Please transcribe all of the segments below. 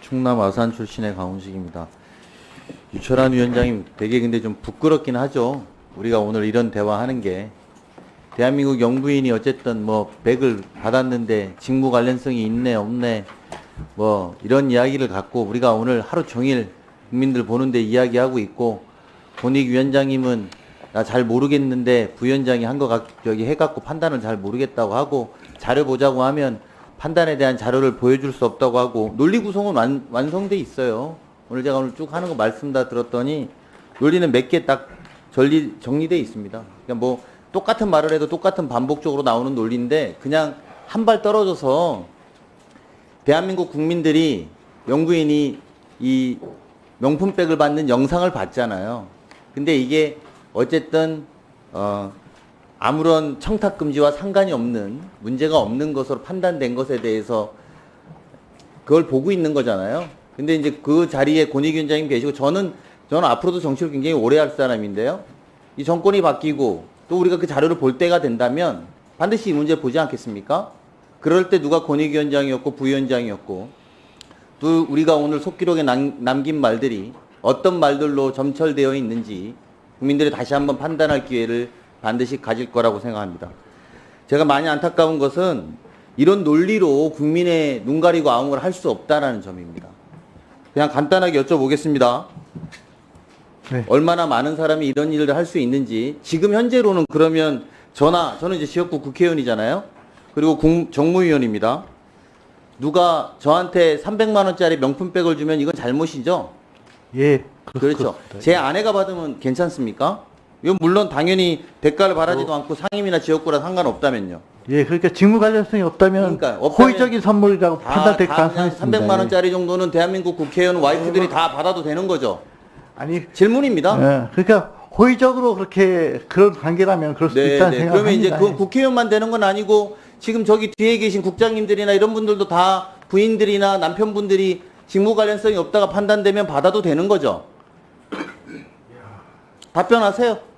충남 아산 출신의 강훈식입니다. 유철한 위원장님 되게 근데 좀 부끄럽긴 하죠. 우리가 오늘 이런 대화하는 게 대한민국 영부인이 어쨌든 뭐 100을 받았는데 직무 관련성이 있네 없네 뭐 이런 이야기를 갖고 우리가 오늘 하루 종일 국민들 보는데 이야기하고 있고 권익위원장님은 나 잘 모르겠는데 부위원장이 한 거 저기 해갖고 판단을 잘 모르겠다고 하고 자료 보자고 하면 판단에 대한 자료를 보여줄 수 없다고 하고 논리 구성은 완성돼 있어요. 오늘 제가 오늘 쭉 하는 거 말씀 다 들었더니 논리는 몇 개 딱 정리돼 있습니다. 그러니까 뭐 똑같은 말을 해도 똑같은 반복적으로 나오는 논리인데 그냥 한 발 떨어져서 대한민국 국민들이 영부인이 이 명품백을 받는 영상을 봤잖아요. 근데 이게 어쨌든 아무런 청탁 금지와 상관이 없는 문제가 없는 것으로 판단된 것에 대해서 그걸 보고 있는 거잖아요. 근데 이제 그 자리에 권익위원장님 계시고 저는 앞으로도 정치를 굉장히 오래 할 사람인데요. 이 정권이 바뀌고 또 우리가 그 자료를 볼 때가 된다면 반드시 이 문제 보지 않겠습니까? 그럴 때 누가 권익위원장이었고 부위원장이었고 또 우리가 오늘 속기록에 남긴 말들이 어떤 말들로 점철되어 있는지 국민들이 다시 한번 판단할 기회를 반드시 가질 거라고 생각합니다. 제가 많이 안타까운 것은 이런 논리로 국민의 눈 가리고 아웅을 할 수 없다는 점입니다. 그냥 간단하게 여쭤보겠습니다. 네. 얼마나 많은 사람이 이런 일을 할 수 있는지 지금 현재로는 그러면 저는 이제 지역구 국회의원이잖아요. 그리고 정무위원입니다. 누가 저한테 300만 원짜리 명품백을 주면 이건 잘못이죠? 예. 그렇죠. 제 아내가 받으면 괜찮습니까? 이건 물론 당연히 대가를 바라지도 않고 상임이나 지역구라 상관없다면요. 예, 그러니까 직무 관련성이 없다면, 호의적인 선물이라고 판단될 가능성이 있습니다. 300만 원짜리 정도는 대한민국 국회의원 와이프들이 다 받아도 되는 거죠. 아니, 질문입니다. 예, 그러니까 호의적으로 그렇게 그런 관계라면 그럴 수도 있다는 생각합니다. 그러면 이제 그 국회의원만 되는 건 아니고 지금 저기 뒤에 계신 국장님들이나 이런 분들도 다 부인들이나 남편분들이 직무 관련성이 없다가 판단되면 받아도 되는 거죠. 답변하세요.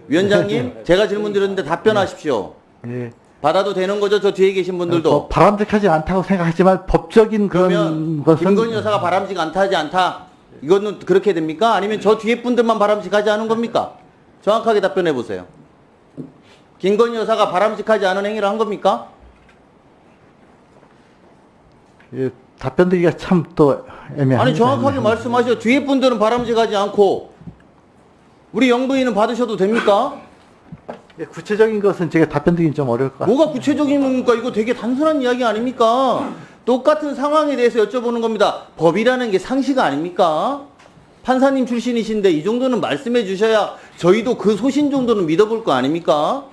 위원장님, 제가 질문 드렸는데 답변하십시오. 예. 받아도 되는 거죠? 저 뒤에 계신 분들도. 바람직하지 않다고 생각하지만 법적인 그런 것은. 김건희 여사가 바람직 않다. 이거는 그렇게 됩니까? 아니면 저 뒤에 분들만 바람직하지 않은 겁니까? 정확하게 답변해 보세요. 김건희 여사가 바람직하지 않은 행위를 한 겁니까? 예, 답변 드리기가 참 또 애매합니다. 아니 정확하게 말씀하셔. 뒤에 분들은 바람직하지 않고 우리 영부인은 받으셔도 됩니까? 예, 구체적인 것은 제가 답변 드리긴 좀 어려울 것 같아요. 뭐가 구체적인 겁니까? 이거 되게 단순한 이야기 아닙니까? 똑같은 상황에 대해서 여쭤보는 겁니다. 법이라는 게 상식 아닙니까? 판사님 출신이신데 이 정도는 말씀해 주셔야 저희도 그 소신 정도는 믿어볼 거 아닙니까?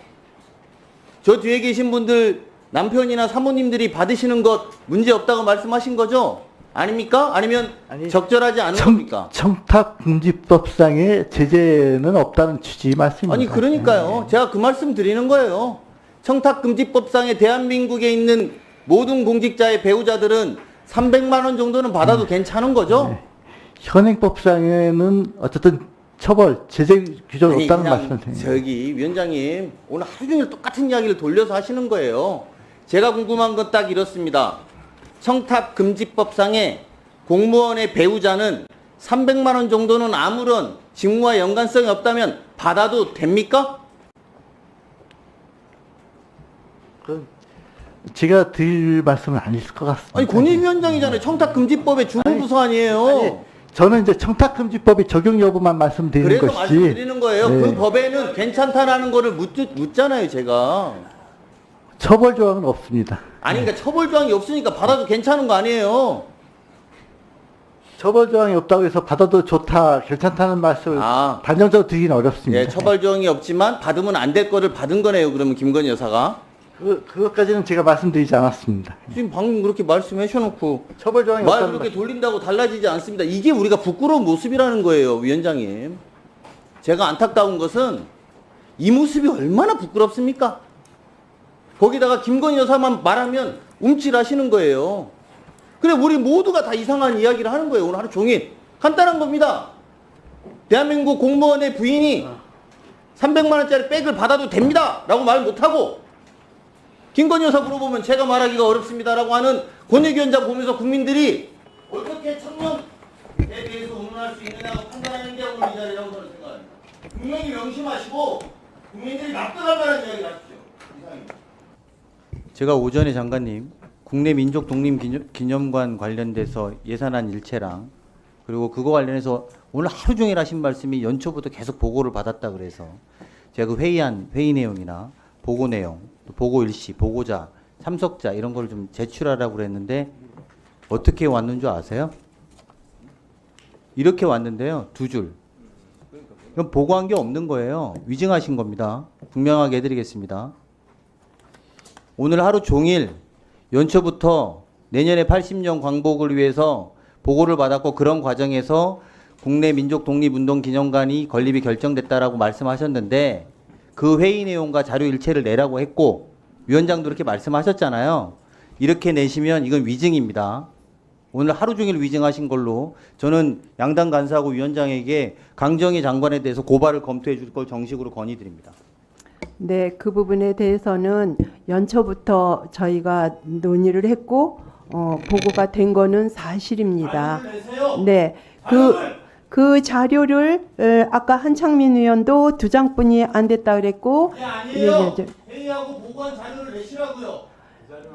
저 뒤에 계신 분들 남편이나 사모님들이 받으시는 것 문제 없다고 말씀하신 거죠? 아닙니까? 아니면 적절하지 않은 겁니까? 청탁금지법상의 제재는 없다는 취지 말씀입니다. 아니 그러니까요. 제가 그 말씀 드리는 거예요. 청탁금지법상에 대한민국에 있는 모든 공직자의 배우자들은 300만 원 정도는 받아도 괜찮은 거죠? 네. 현행법상에는 어쨌든 처벌, 제재 규정이 없다는 말씀을 저기 위원장님 오늘 하루 종일 똑같은 이야기를 돌려서 하시는 거예요. 제가 궁금한 건 딱 이렇습니다. 청탁금지법상에 공무원의 배우자는 300만 원 정도는 아무런 직무와 연관성이 없다면 받아도 됩니까? 제가 드릴 말씀은 아닐 것 같습니다. 아니 권익위원장이잖아요. 청탁금지법의 주무부서 아니에요. 저는 이제 청탁금지법의 적용 여부만 말씀드리는 그래서 것이지. 말씀드리는 거예요. 네. 그 법에는 괜찮다라는 거를 묻잖아요, 제가. 처벌 조항은 없습니다. 아니 그러니까 처벌 조항이 없으니까 받아도 괜찮은 거 아니에요. 처벌 조항이 없다고 해서 받아도 좋다, 괜찮다는 말씀을 단정적으로 드리기는 어렵습니다. 예, 처벌 조항이 없지만 받으면 안 될 거를 받은 거네요. 그러면 김건희 여사가. 그것까지는 제가 말씀드리지 않았습니다. 지금 방금 그렇게 말씀하셔놓고 처벌 조항이 말 없다는 그렇게 돌린다고 달라지지 않습니다. 이게 우리가 부끄러운 모습이라는 거예요, 위원장님. 제가 안타까운 것은 이 모습이 얼마나 부끄럽습니까? 거기다가 김건희 여사만 말하면 움찔하시는 거예요. 그래 우리 모두가 다 이상한 이야기를 하는 거예요. 오늘 하루 종일. 간단한 겁니다. 대한민국 공무원의 부인이 300만 원짜리 백을 받아도 됩니다 라고 말 못하고 김건희 여사 물어보면 제가 말하기가 어렵습니다라고 하는 권익위원장 보면서 국민들이 어떻게 청년에 대해서 운운할 수 있느냐고 판단하는 게 오늘 이 자리라고 저는 생각합니다. 분명히 명심하시고 국민들이 납득할 만한 이야기를 하십시오. 이상입니다. 제가 오전에 장관님 국내 민족 독립 기념관 관련돼서 예산안 일체랑 그리고 그거 관련해서 오늘 하루 종일 하신 말씀이 연초부터 계속 보고를 받았다 그래서 제가 그 회의 내용이나 보고 내용, 또 보고 일시, 보고자, 참석자 이런 걸 좀 제출하라고 그랬는데 어떻게 왔는 줄 아세요? 이렇게 왔는데요. 2줄. 이건 보고한 게 없는 거예요. 위증하신 겁니다. 분명하게 해드리겠습니다. 오늘 하루 종일 연초부터 내년에 80년 광복을 위해서 보고를 받았고 그런 과정에서 국내 민족 독립운동 기념관이 건립이 결정됐다라고 말씀하셨는데 그 회의 내용과 자료 일체를 내라고 했고 위원장도 그렇게 말씀하셨잖아요. 이렇게 내시면 이건 위증입니다. 오늘 하루 종일 위증하신 걸로 저는 양당 간사하고 위원장에게 강정희 장관에 대해서 고발을 검토해 줄 걸 정식으로 건의드립니다. 네, 그 부분에 대해서는 연초부터 저희가 논의를 했고 보고가 된 거는 사실입니다. 네, 그 자료를 아까 한창민 의원도 2장뿐이 안 됐다 그랬고 네, 아니에요. 회의하고 보고한 자료를 내시라고요.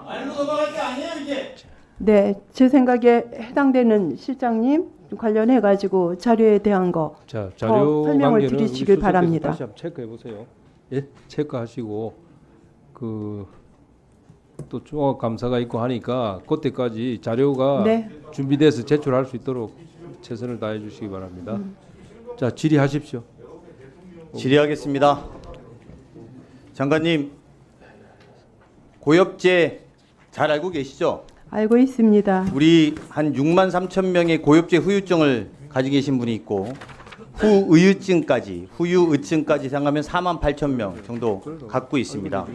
말로 넘어갈 게 아니에요 이게. 네, 제 생각에 해당되는 실장님 관련해 가지고 자료에 대한 거 자, 자료 설명을 관계는 드리시길 우리 바랍니다. 다시 한번 체크해 보세요. 예, 체크하시고 또 종합 감사가 있고 하니까 그때까지 자료가 네. 준비돼서 제출할 수 있도록 최선을 다해 주시기 바랍니다. 자, 질의하십시오. 질의하겠습니다. 장관님, 고엽제 잘 알고 계시죠? 알고 있습니다. 우리 한 6만 3천 명의 고엽제 후유증을 가지고 계신 분이 있고 후유증까지 생각하면 4만 8천 명 정도 갖고 있습니다.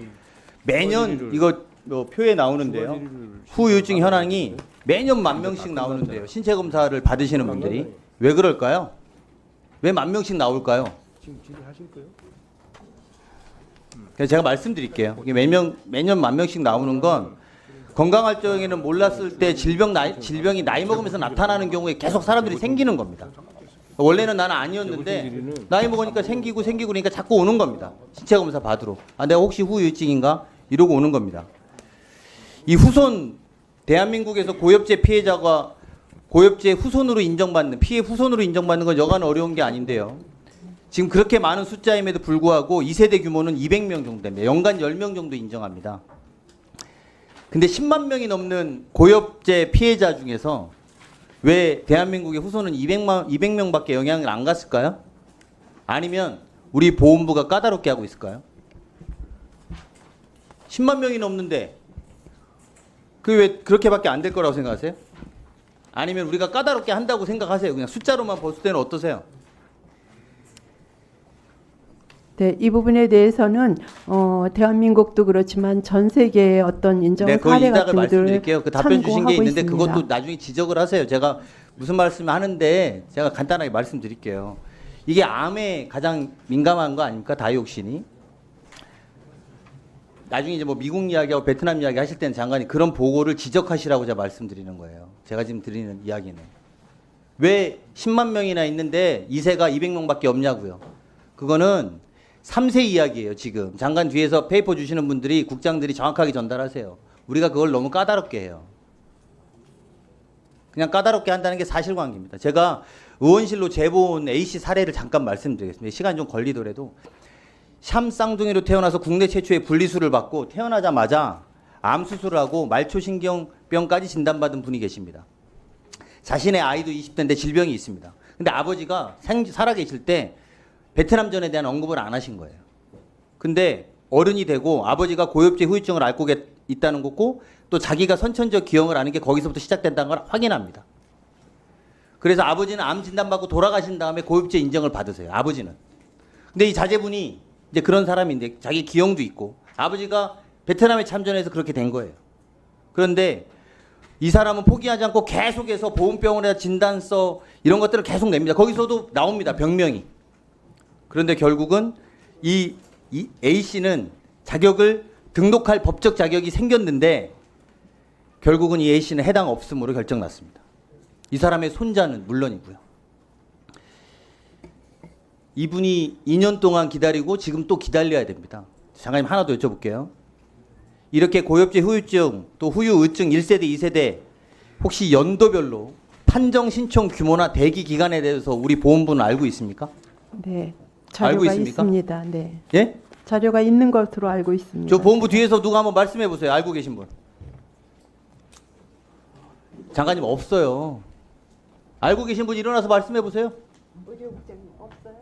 매년 이거 표에 나오는데요. 후유증 현황이 매년 10,000명씩 나오는데요. 신체 검사를 받으시는 분들이 왜 그럴까요? 왜 10,000명씩 나올까요? 지금 질의하실 거예요? 그래서 제가 말씀드릴게요. 이게 매년 10,000명씩 나오는 건 건강할 적에는 몰랐을 때 질병이 나이 먹으면서 나타나는 경우에 계속 사람들이 생기는 겁니다. 원래는 나는 아니었는데 나이 먹으니까 생기고 그러니까 자꾸 오는 겁니다. 신체 검사 받으러. 아, 내가 혹시 후유증인가? 이러고 오는 겁니다. 이 후손 대한민국에서 고엽제 피해자가 고엽제 후손으로 인정받는 피해 후손으로 인정받는 건 여간 어려운 게 아닌데요. 지금 그렇게 많은 숫자임에도 불구하고 2세대 규모는 200명 정도 됩니다. 연간 10명 정도 인정합니다. 근데 10만 명이 넘는 고엽제 피해자 중에서 왜 대한민국의 후손은 200명밖에 영향을 안 갔을까요? 아니면 우리 보훈부가 까다롭게 하고 있을까요? 10만 명이 넘는데 그 왜 그렇게밖에 안 될 거라고 생각하세요? 아니면 우리가 까다롭게 한다고 생각하세요? 그냥 숫자로만 봤을 때는 어떠세요? 네, 이 부분에 대해서는 대한민국도 그렇지만 전 세계의 어떤 인정 네, 그거 사례 이따가 같은 말씀드릴게요. 것들을 그 답변 주신 게 참고하고 있는데 있습니다. 그것도 나중에 지적을 하세요. 제가 무슨 말씀을 하는데 제가 간단하게 말씀드릴게요. 이게 암에 가장 민감한 거 아닙니까? 다이옥신이. 나중에 이제 뭐 미국 이야기하고 베트남 이야기 하실 때는 장관이 그런 보고를 지적하시라고 제가 말씀드리는 거예요. 제가 지금 드리는 이야기는. 왜 10만 명이나 있는데 2세가 200명밖에 없냐고요. 그거는 3세 이야기예요, 지금. 장관 뒤에서 페이퍼 주시는 분들이 국장들이 정확하게 전달하세요. 우리가 그걸 너무 까다롭게 해요. 그냥 까다롭게 한다는 게 사실관계입니다. 제가 의원실로 제보온 A씨 사례를 잠깐 말씀드리겠습니다. 시간이 좀 걸리더라도 샴 쌍둥이로 태어나서 국내 최초의 분리수를 받고 태어나자마자 암 수술을 하고 말초신경병까지 진단받은 분이 계십니다. 자신의 아이도 20대인데 질병이 있습니다. 근데 아버지가 살아계실 때 베트남전에 대한 언급을 안 하신 거예요. 근데 어른이 되고 아버지가 고엽제 후유증을 앓고 있다는 거고 또 자기가 선천적 기형을 아는 게 거기서부터 시작된다는 걸 확인합니다. 그래서 아버지는 암 진단받고 돌아가신 다음에 고엽제 인정을 받으세요. 아버지는. 근데 이 자제분이 이제 그런 사람인데 자기 기형도 있고 아버지가 베트남에 참전해서 그렇게 된 거예요. 그런데 이 사람은 포기하지 않고 계속해서 보험병원에다 진단서 이런 것들을 계속 냅니다. 거기서도 나옵니다. 병명이. 그런데 결국은 이 A씨는 자격을 등록할 법적 자격이 생겼는데 결국은 이 A씨는 해당 없음으로 결정났습니다. 이 사람의 손자는 물론이고요. 이분이 2년 동안 기다리고 지금 또 기다려야 됩니다. 장관님 하나 더 여쭤볼게요. 이렇게 고엽제 후유증 또 후유의증 1세대 2세대 혹시 연도별로 판정 신청 규모나 대기 기간에 대해서 우리 보험부는 알고 있습니까? 네, 알고 자료가 있습니까? 있습니다. 네, 예? 자료가 있는 것으로 알고 있습니다. 저 보험부 뒤에서 누가 한번 말씀해 보세요. 알고 계신 분. 장관님 없어요. 알고 계신 분 일어나서 말씀해 보세요. 의료국장님 없어요?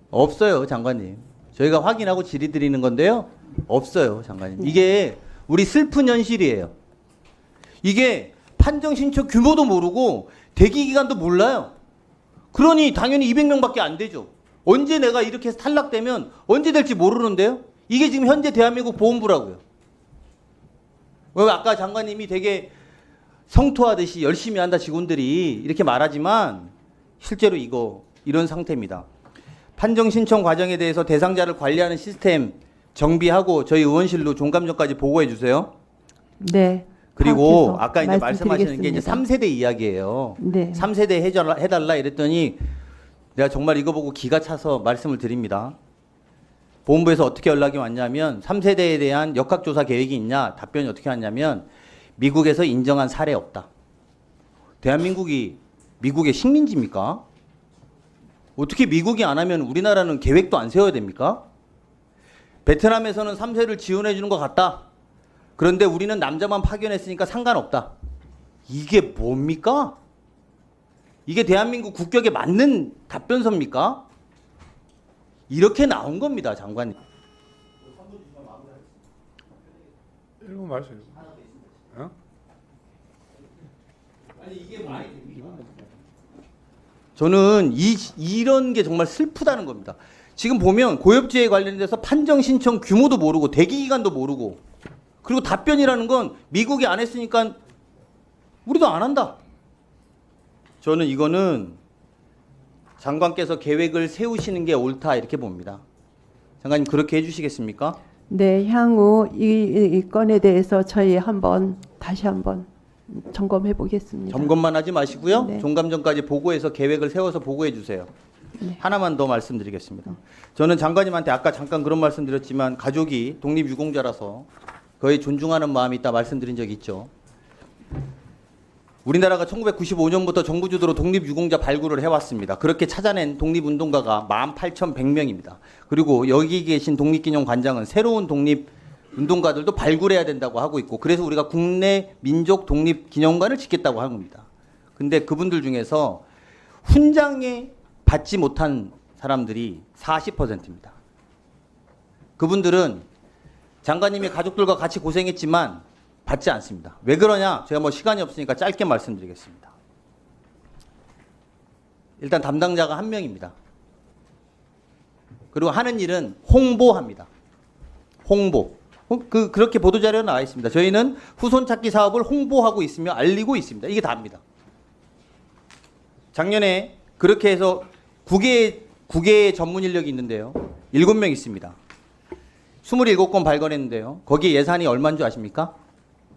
없어요, 장관님. 저희가 확인하고 질의 드리는 건데요. 없어요, 장관님. 이게 우리 슬픈 현실이에요. 이게 판정 신청 규모도 모르고 대기 기간도 몰라요. 그러니 당연히 200명밖에 안 되죠. 언제 내가 이렇게 해서 탈락되면 언제 될지 모르는데요. 이게 지금 현재 대한민국 보험부라고요. 아까 장관님이 되게 성토하듯이 열심히 한다 직원들이 이렇게 말하지만 실제로 이런 상태입니다. 판정 신청 과정에 대해서 대상자를 관리하는 시스템 정비하고 저희 의원실로 종감전까지 보고해 주세요. 네. 그리고 아까 이제 말씀하시는 게 이제 말씀드리겠습니다. 3세대 이야기예요. 네. 3세대 해달라 이랬더니 내가 정말 이거 보고 기가 차서 말씀을 드립니다. 보험부에서 어떻게 연락이 왔냐면 3세대에 대한 역학조사 계획이 있냐 답변이 어떻게 왔냐면 미국에서 인정한 사례 없다. 대한민국이 미국의 식민지입니까? 어떻게 미국이 안 하면 우리나라는 계획도 안 세워야 됩니까? 베트남에서는 3세를 지원해 주는 것 같다. 그런데 우리는 남자만 파견했으니까 상관없다. 이게 뭡니까? 이게 대한민국 국격에 맞는 답변서입니까? 이렇게 나온 겁니다, 장관님. 이거 말씀. 어? 아니 이게 말이 됩니까? 저는 이런 게 정말 슬프다는 겁니다. 지금 보면 고엽제에 관련돼서 판정 신청 규모도 모르고 대기 기간도 모르고 그리고 답변이라는 건 미국이 안 했으니까 우리도 안 한다. 저는 이거는 장관께서 계획을 세우시는 게 옳다 이렇게 봅니다. 장관님 그렇게 해주시겠습니까? 네, 향후 이 건에 대해서 저희 다시 한번 점검해 보겠습니다. 점검만 하지 마시고요. 네. 종감전까지 보고해서 계획을 세워서 보고해 주세요. 네. 하나만 더 말씀드리겠습니다. 저는 장관님한테 아까 잠깐 그런 말씀드렸지만 가족이 독립유공자라서 거의 존중하는 마음이 있다 말씀드린 적이 있죠. 우리나라가 1995년부터 정부 주도로 독립유공자 발굴을 해왔습니다. 그렇게 찾아낸 독립운동가가 18,100명입니다. 그리고 여기 계신 독립기념관장은 새로운 독립운동가들도 발굴해야 된다고 하고 있고 그래서 우리가 국내 민족 독립기념관을 짓겠다고 하는 겁니다. 근데 그분들 중에서 훈장에 받지 못한 사람들이 40%입니다. 그분들은 장관님이 가족들과 같이 고생했지만 받지 않습니다. 왜 그러냐? 제가 뭐 시간이 없으니까 짧게 말씀드리겠습니다. 일단 담당자가 한 명입니다. 그리고 하는 일은 홍보합니다. 홍보. 그렇게 보도자료에 나와 있습니다. 저희는 후손 찾기 사업을 홍보하고 있으며 알리고 있습니다. 이게 다입니다. 작년에 그렇게 해서 9개의 전문 인력이 있는데요. 7명 있습니다. 27건 발견했는데요. 거기에 예산이 얼마인 줄 아십니까?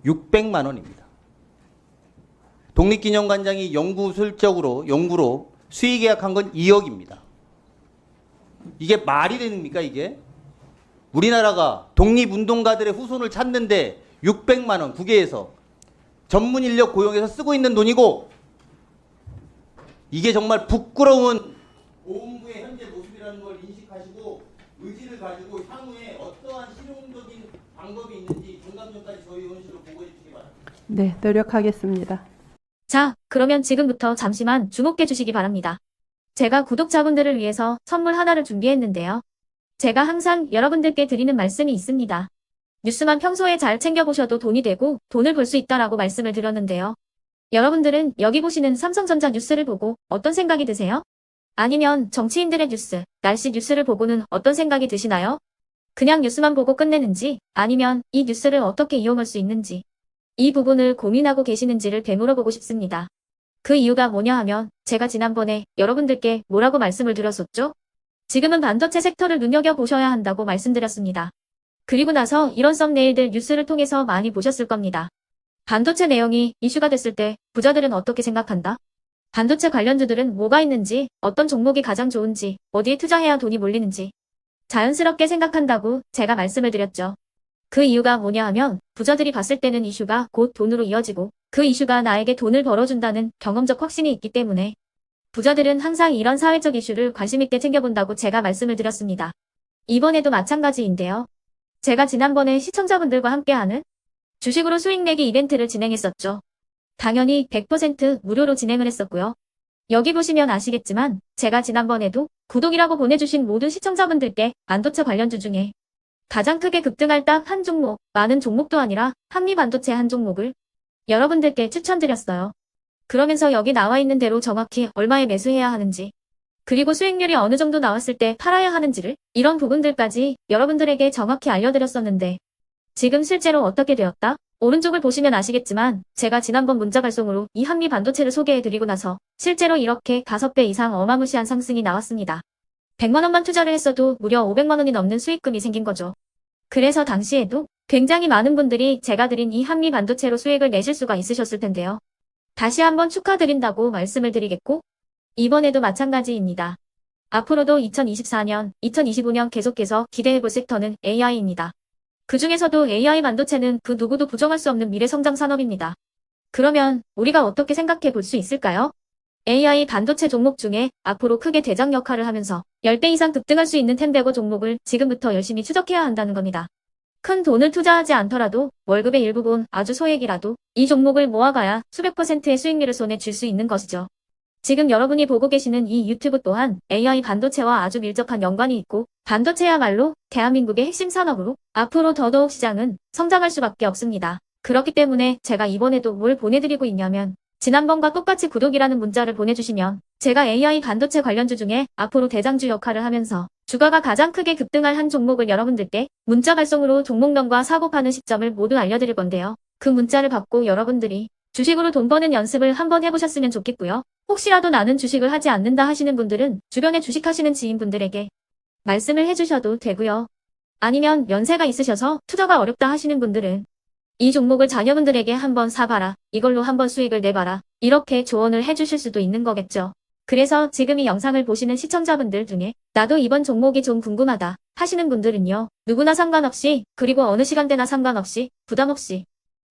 600만 원입니다. 독립기념관장이 연구로 수의 계약한 건 2억입니다. 이게 말이 됩니까 이게? 우리나라가 독립운동가들의 후손을 찾는데 600만 원 국외에서 전문 인력 고용해서 쓰고 있는 돈이고 이게 정말 부끄러운 보험부의 현재 모습이라는 걸 인식하시고 의지를 가지고 향후에 어떠한 실용적인 방법이 있는지 종감전까지 저희 의원실로 보고해 주시기 바랍니다. 네, 노력하겠습니다. 자, 그러면 지금부터 잠시만 주목해 주시기 바랍니다. 제가 구독자분들을 위해서 선물 하나를 준비했는데요. 제가 항상 여러분들께 드리는 말씀이 있습니다. 뉴스만 평소에 잘 챙겨보셔도 돈이 되고 돈을 벌 수 있다라고 말씀을 드렸는데요. 여러분들은 여기 보시는 삼성전자 뉴스를 보고 어떤 생각이 드세요? 아니면 정치인들의 뉴스, 날씨 뉴스를 보고는 어떤 생각이 드시나요? 그냥 뉴스만 보고 끝내는지 아니면 이 뉴스를 어떻게 이용할 수 있는지 이 부분을 고민하고 계시는지를 되물어보고 싶습니다. 그 이유가 뭐냐 하면 제가 지난번에 여러분들께 뭐라고 말씀을 드렸었죠? 지금은 반도체 섹터를 눈여겨보셔야 한다고 말씀드렸습니다. 그리고 나서 이런 썸네일들 뉴스를 통해서 많이 보셨을 겁니다. 반도체 내용이 이슈가 됐을 때 부자들은 어떻게 생각한다? 반도체 관련주들은 뭐가 있는지, 어떤 종목이 가장 좋은지, 어디에 투자해야 돈이 몰리는지 자연스럽게 생각한다고 제가 말씀을 드렸죠. 그 이유가 뭐냐 하면 부자들이 봤을 때는 이슈가 곧 돈으로 이어지고 그 이슈가 나에게 돈을 벌어준다는 경험적 확신이 있기 때문에 부자들은 항상 이런 사회적 이슈를 관심 있게 챙겨본다고 제가 말씀을 드렸습니다. 이번에도 마찬가지인데요. 제가 지난번에 시청자분들과 함께하는 주식으로 수익 내기 이벤트를 진행했었죠. 당연히 100% 무료로 진행을 했었고요. 여기 보시면 아시겠지만 제가 지난번에도 구독이라고 보내주신 모든 시청자분들께 반도체 관련주 중에 가장 크게 급등할 딱 한 종목, 많은 종목도 아니라 한미반도체 한 종목을 여러분들께 추천드렸어요. 그러면서 여기 나와 있는 대로 정확히 얼마에 매수해야 하는지, 그리고 수익률이 어느 정도 나왔을 때 팔아야 하는지를 이런 부분들까지 여러분들에게 정확히 알려드렸었는데 지금 실제로 어떻게 되었다? 오른쪽을 보시면 아시겠지만 제가 지난번 문자 발송으로 이 한미반도체를 소개해드리고 나서 실제로 이렇게 5배 이상 어마무시한 상승이 나왔습니다. 100만 원만 투자를 했어도 무려 500만 원이 넘는 수익금이 생긴 거죠. 그래서 당시에도 굉장히 많은 분들이 제가 드린 이 한미반도체로 수익을 내실 수가 있으셨을 텐데요. 다시 한번 축하드린다고 말씀을 드리겠고 이번에도 마찬가지입니다. 앞으로도 2024년, 2025년 계속해서 기대해볼 섹터는 AI입니다. 그 중에서도 AI 반도체는 그 누구도 부정할 수 없는 미래성장 산업입니다. 그러면 우리가 어떻게 생각해 볼 수 있을까요? AI 반도체 종목 중에 앞으로 크게 대장 역할을 하면서 10배 이상 급등할 수 있는 텐베고 종목을 지금부터 열심히 추적해야 한다는 겁니다. 큰 돈을 투자하지 않더라도 월급의 일부분 아주 소액이라도 이 종목을 모아가야 수백 %의 수익률을 손에 쥘 수 있는 것이죠. 지금 여러분이 보고 계시는 이 유튜브 또한 AI 반도체와 아주 밀접한 연관이 있고 반도체야말로 대한민국의 핵심 산업으로 앞으로 더더욱 시장은 성장할 수밖에 없습니다. 그렇기 때문에 제가 이번에도 뭘 보내드리고 있냐면 지난번과 똑같이 구독이라는 문자를 보내주시면 제가 AI 반도체 관련주 중에 앞으로 대장주 역할을 하면서 주가가 가장 크게 급등할 한 종목을 여러분들께 문자 발송으로 종목명과 사고 파는 시점을 모두 알려드릴 건데요. 그 문자를 받고 여러분들이 주식으로 돈 버는 연습을 한번 해보셨으면 좋겠고요. 혹시라도 나는 주식을 하지 않는다 하시는 분들은 주변에 주식하시는 지인분들에게 말씀을 해주셔도 되고요. 아니면 연세가 있으셔서 투자가 어렵다 하시는 분들은 이 종목을 자녀분들에게 한번 사봐라. 이걸로 한번 수익을 내봐라. 이렇게 조언을 해주실 수도 있는 거겠죠. 그래서 지금 이 영상을 보시는 시청자분들 중에 나도 이번 종목이 좀 궁금하다 하시는 분들은요. 누구나 상관없이 그리고 어느 시간대나 상관없이 부담없이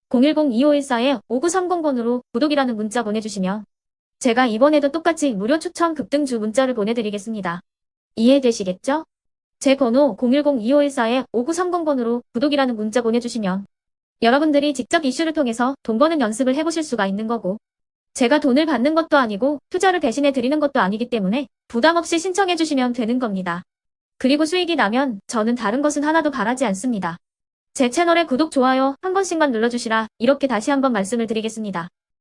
010-2514-5930번으로 구독이라는 문자 보내주시면 제가 이번에도 똑같이 무료 추천 급등주 문자를 보내드리겠습니다. 이해되시겠죠? 제 번호 010-2514-5930번으로 구독이라는 문자 보내주시면 여러분들이 직접 이슈를 통해서 돈 버는 연습을 해보실 수가 있는 거고 제가 돈을 받는 것도 아니고 투자를 대신해 드리는 것도 아니기 때문에 부담 없이 신청해 주시면 되는 겁니다. 그리고 수익이 나면 저는 다른 것은 하나도 바라지 않습니다. 제 채널에 구독, 좋아요 한 번씩만 눌러주시라 이렇게 다시 한번 말씀을 드리겠습니다.